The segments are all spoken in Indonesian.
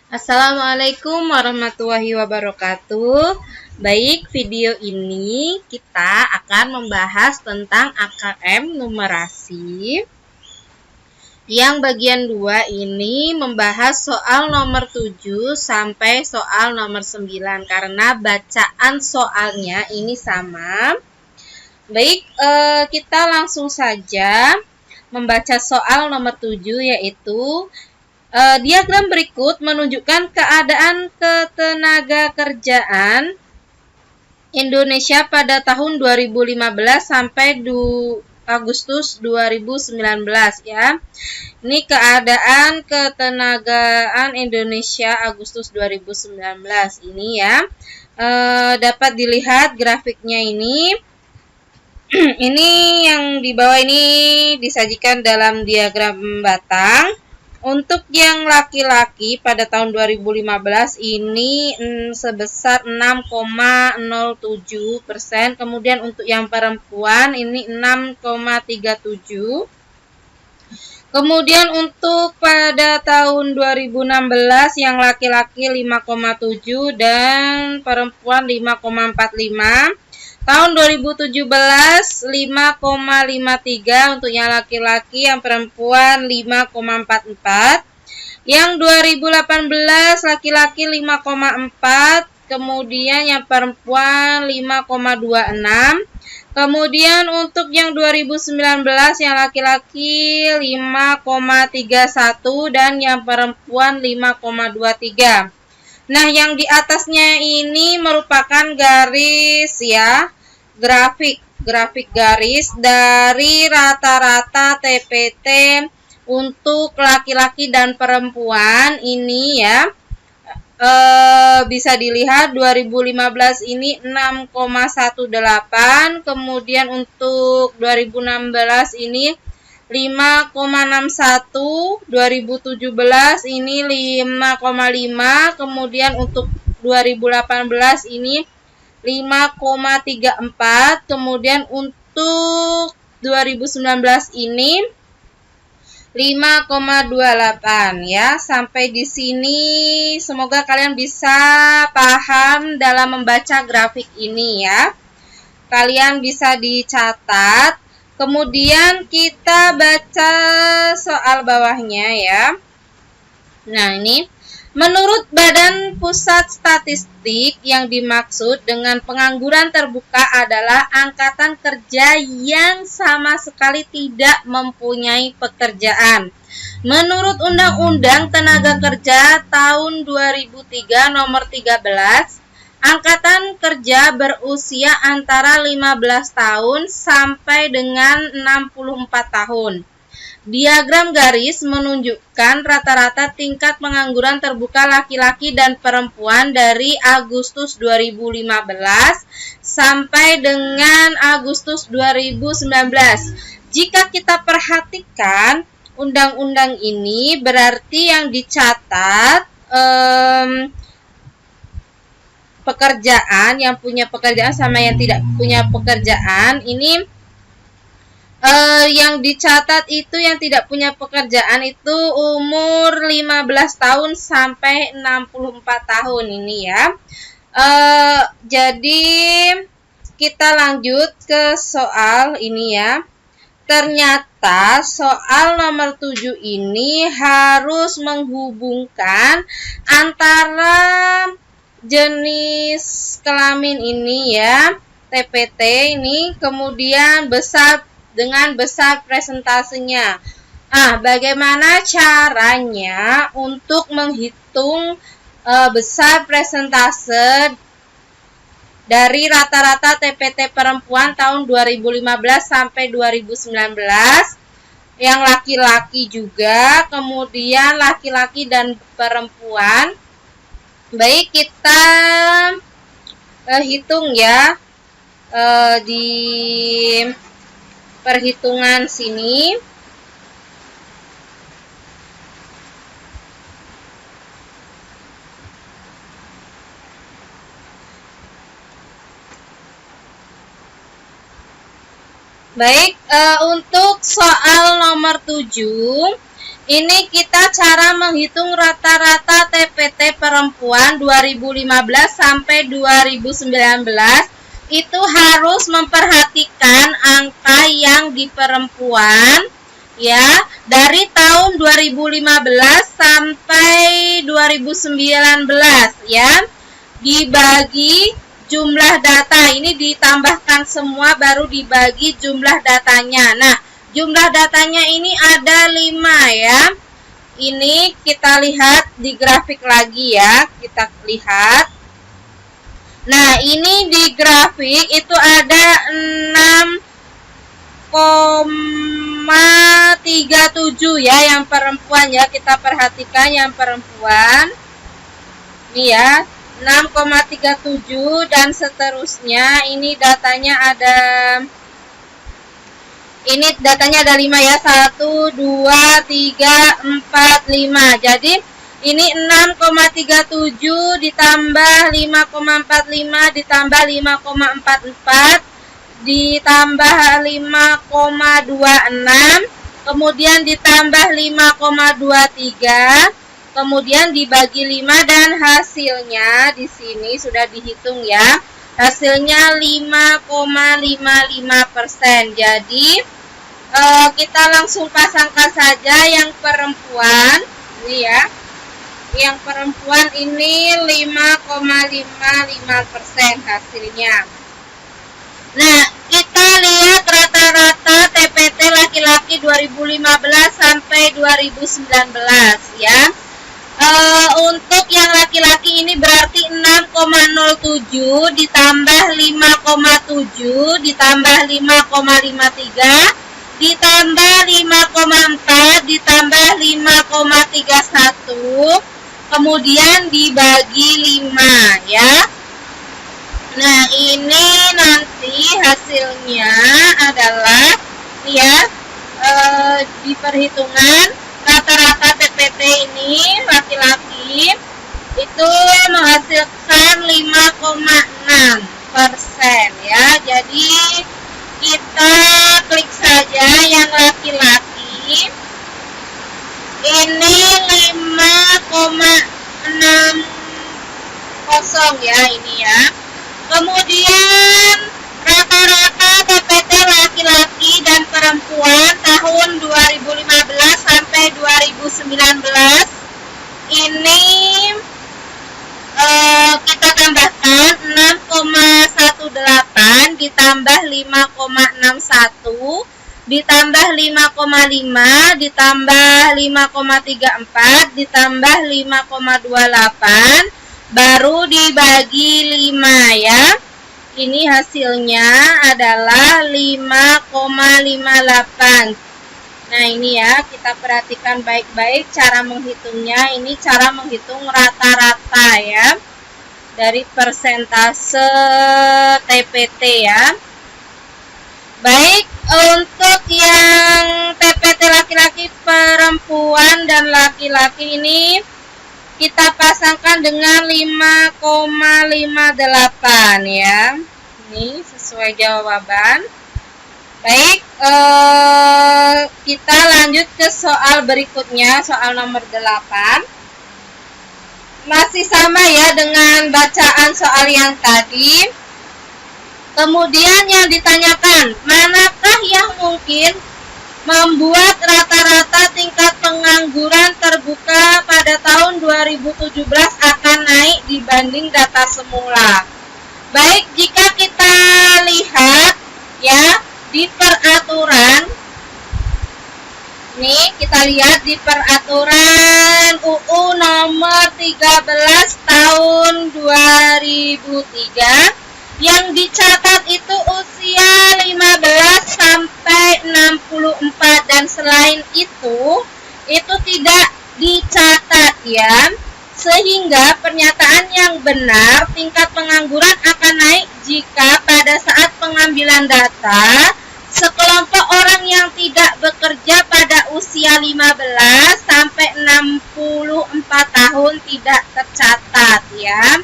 Assalamualaikum warahmatullahi wabarakatuh. Baik, video ini kita akan membahas tentang AKM numerasi. Yang bagian 2 ini membahas soal nomor 7 sampai soal nomor 9 karena bacaan soalnya ini sama. Baik, kita langsung saja membaca soal nomor 7, yaitu diagram berikut menunjukkan keadaan ketenagakerjaan Indonesia pada tahun 2015 sampai Agustus 2019 ya. Ini keadaan ketenagaan Indonesia Agustus 2019 ini ya. Dapat dilihat grafiknya ini. Ini yang di bawah ini disajikan dalam diagram batang. Untuk yang laki-laki pada tahun 2015 ini sebesar 6,07%. Kemudian untuk yang perempuan ini 6,37%. Kemudian untuk pada tahun 2016 yang laki-laki 5,7 dan perempuan 5,45. Tahun 2017 5,53 untuk yang laki-laki, yang perempuan 5,44. Yang 2018 laki-laki 5,4, kemudian yang perempuan 5,26. Kemudian untuk yang 2019 yang laki-laki 5,31 dan yang perempuan 5,23. Nah, yang di atasnya ini merupakan garis ya, grafik garis dari rata-rata TPT untuk laki-laki dan perempuan ini ya. Bisa dilihat 2015 ini 6,18, kemudian untuk 2016 ini 5,61, 2017 ini 5,5, kemudian untuk 2018 ini 5,34, kemudian untuk 2019 ini 5,28 ya. Sampai di sini semoga kalian bisa paham dalam membaca grafik ini ya. Kalian bisa dicatat. Kemudian kita baca soal bawahnya ya. Nah, ini menurut Badan Pusat Statistik yang dimaksud dengan pengangguran terbuka adalah angkatan kerja yang sama sekali tidak mempunyai pekerjaan. Menurut Undang-Undang Tenaga Kerja tahun 2003 nomor 13, angkatan kerja berusia antara 15 tahun sampai dengan 64 tahun. Diagram garis menunjukkan rata-rata tingkat pengangguran terbuka laki-laki dan perempuan dari Agustus 2015 sampai dengan Agustus 2019. Jika kita perhatikan undang-undang ini, berarti yang dicatat pekerjaan, yang punya pekerjaan sama yang tidak punya pekerjaan ini, yang dicatat itu yang tidak punya pekerjaan itu umur 15 tahun sampai 64 tahun ini ya. Jadi kita lanjut ke soal ini ya. Ternyata soal nomor 7 ini harus menghubungkan antara jenis kelamin ini ya, TPT ini, kemudian besar dengan besar presentasenya. Bagaimana caranya untuk menghitung besar presentase dari rata-rata TPT perempuan tahun 2015 sampai 2019, yang laki-laki juga, kemudian laki-laki dan perempuan. Baik, kita hitung ya di perhitungan sini. Baik, untuk soal nomor 7 ini kita cara menghitung rata-rata TPT perempuan 2015 sampai 2019 itu harus memperhatikan angka yang di perempuan ya, dari tahun 2015 sampai 2019 ya, dibagi jumlah data. Ini ditambahkan semua baru dibagi jumlah datanya. Nah, jumlah datanya ini ada 5 ya. Ini kita lihat di grafik lagi ya, kita lihat. Nah, ini di grafik itu ada 6,37 ya yang perempuan ya. Kita perhatikan yang perempuan. Ini ya, 6,37 dan seterusnya. Ini datanya ada, ini datanya ada 5 ya, 1, 2, 3, 4, 5. Jadi ini 6,37 ditambah 5,45 ditambah 5,44 ditambah 5,26, kemudian ditambah 5,23, kemudian dibagi 5 dan hasilnya di sini sudah dihitung ya. Hasilnya 5,55%. Jadi kita langsung pasangkan saja yang perempuan ini ya. Yang perempuan ini 5,55% hasilnya. Nah, kita lihat rata-rata TPT laki-laki 2015 sampai 2019 ya. Untuk yang laki-laki ini berarti 6,07 ditambah 5,7 ditambah 5,53 ditambah 5,4 ditambah 5,31, kemudian dibagi 5 ya. Nah, ini nanti hasilnya adalah ya, di perhitungan rata-rata TPT ini laki-laki itu menghasilkan 5,6% ya. Jadi kita klik saja yang laki-laki. Ini 5,60 ya ini ya. Kemudian rata-rata TPT laki-laki dan perempuan tahun 2015 sampai 2019 ini kita tambahkan 6,18 ditambah 5,61 ditambah 5,5 ditambah 5,34 ditambah 5,28 baru dibagi 5 ya. Ini hasilnya adalah 5,58. Nah, ini ya, kita perhatikan baik-baik cara menghitungnya. Ini cara menghitung rata-rata ya, dari persentase TPT ya. Baik, untuk yang TPT laki-laki, perempuan, dan laki-laki ini kita pasangkan dengan 5,58 ya. Ini sesuai jawaban. Baik, kita lanjut ke soal berikutnya, soal nomor 8. Masih sama ya dengan bacaan soal yang tadi. Kemudian yang ditanyakan, manakah yang mungkin membuat rata-rata tingkat pengangguran terbuka pada tahun 2017 akan naik dibanding data semula. Baik, jika kita lihat ya di peraturan, nih kita lihat di peraturan UU nomor 13 tahun 2003 yang dicatat itu usia 15 sampai 64 dan selain itu tidak dicatat ya. Sehingga pernyataan yang benar tingkat pengangguran akan naik jika pada saat pengambilan data sekelompok orang yang tidak bekerja pada usia 15 sampai 64 tahun tidak tercatat ya.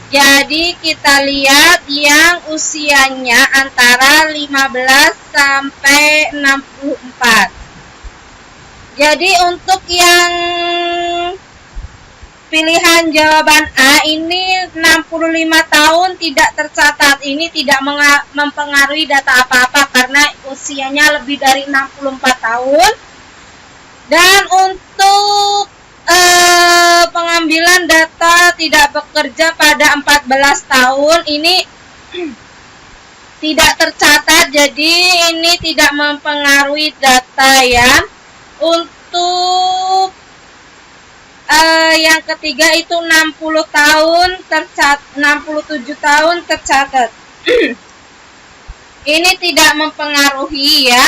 Jadi kita lihat yang usianya antara 15 sampai 64. Jadi untuk yang pilihan jawaban A ini 65 tahun tidak tercatat. Ini tidak mempengaruhi data apa-apa karena usianya lebih dari 64 tahun. Dan untuk pengambilan data tidak bekerja pada 14 tahun ini tidak tercatat, jadi ini tidak mempengaruhi data ya. Untuk yang ketiga itu 60 tahun 67 tahun tercatat. Ini tidak mempengaruhi ya.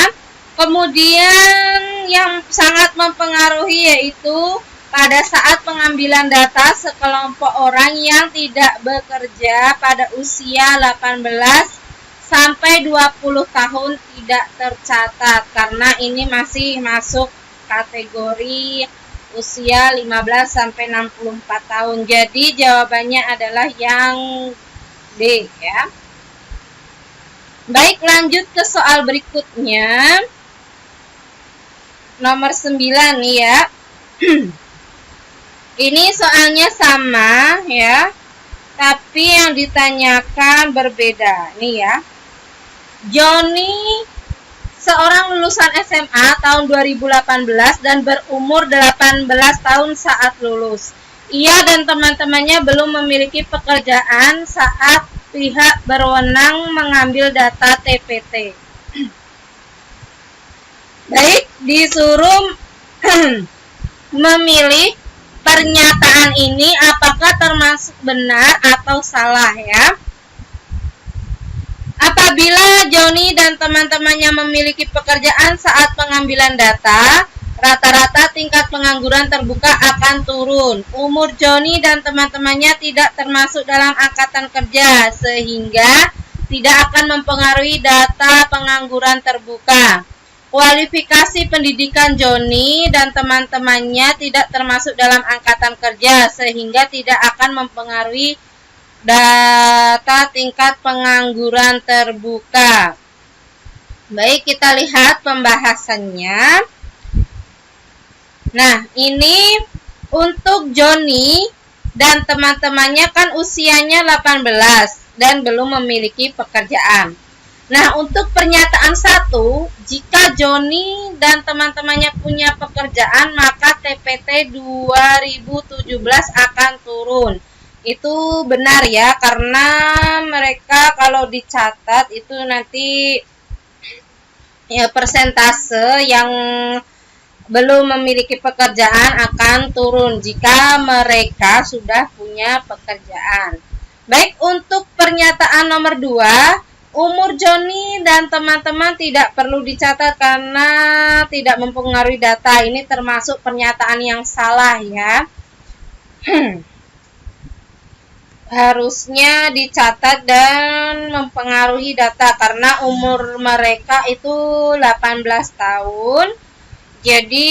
Kemudian yang sangat mempengaruhi yaitu pada saat pengambilan data sekelompok orang yang tidak bekerja pada usia 18 sampai 20 tahun tidak tercatat karena ini masih masuk kategori usia 15 sampai 64 tahun. Jadi jawabannya adalah yang D ya. Baik, lanjut ke soal berikutnya. Nomor 9 nih ya. Ini soalnya sama ya, tapi yang ditanyakan berbeda nih ya. Johnny seorang lulusan SMA tahun 2018 dan berumur 18 tahun saat lulus. Ia dan teman-temannya belum memiliki pekerjaan saat pihak berwenang mengambil data TPT. Baik, disuruh memilih pernyataan ini apakah termasuk benar atau salah ya. Apabila Johnny dan teman-temannya memiliki pekerjaan saat pengambilan data, rata-rata tingkat pengangguran terbuka akan turun. Umur Johnny dan teman-temannya tidak termasuk dalam angkatan kerja, sehingga tidak akan mempengaruhi data pengangguran terbuka. Kualifikasi pendidikan Johnny dan teman-temannya tidak termasuk dalam angkatan kerja, sehingga tidak akan mempengaruhi data tingkat pengangguran terbuka. Baik, kita lihat pembahasannya. Nah, ini untuk Johnny dan teman-temannya kan usianya 18 dan belum memiliki pekerjaan. Nah, untuk pernyataan 1, jika Johnny dan teman-temannya punya pekerjaan, maka TPT 2017 akan turun. Itu benar ya, karena mereka kalau dicatat itu nanti ya persentase yang belum memiliki pekerjaan akan turun jika mereka sudah punya pekerjaan. Baik, untuk pernyataan nomor 2, umur Johnny dan teman-teman tidak perlu dicatat karena tidak mempengaruhi data. Ini termasuk pernyataan yang salah ya. Harusnya dicatat dan mempengaruhi data karena umur mereka itu 18 tahun. Jadi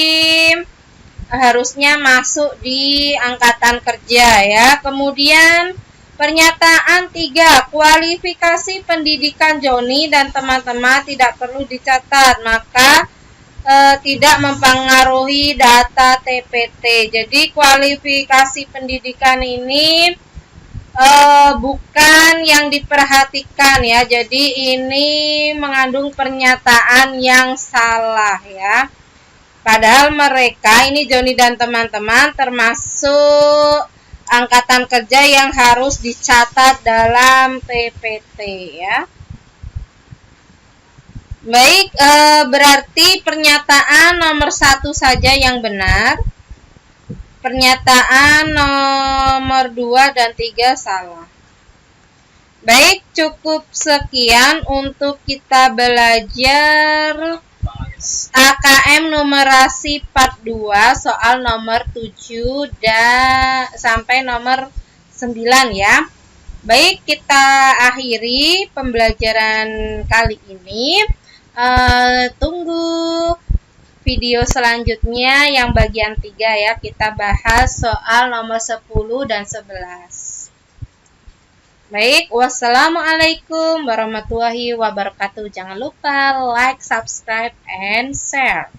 harusnya masuk di angkatan kerja ya. Kemudian pernyataan 3, kualifikasi pendidikan Johnny dan teman-teman tidak perlu dicatat, maka tidak mempengaruhi data TPT. Jadi kualifikasi pendidikan ini bukan yang diperhatikan ya. Jadi ini mengandung pernyataan yang salah ya. Padahal mereka ini Johnny dan teman-teman termasuk angkatan kerja yang harus dicatat dalam TPT ya. Baik, berarti pernyataan nomor 1 saja yang benar. Pernyataan nomor 2 dan 3 salah. Baik, cukup sekian untuk kita belajar AKM numerasi part 2 soal nomor 7 dan sampai nomor 9 ya. Baik, kita akhiri pembelajaran kali ini. Tunggu video selanjutnya yang bagian 3 ya. Kita bahas soal nomor 10 dan 11. Baik, wassalamualaikum warahmatullahi wabarakatuh. Jangan lupa like, subscribe, and share.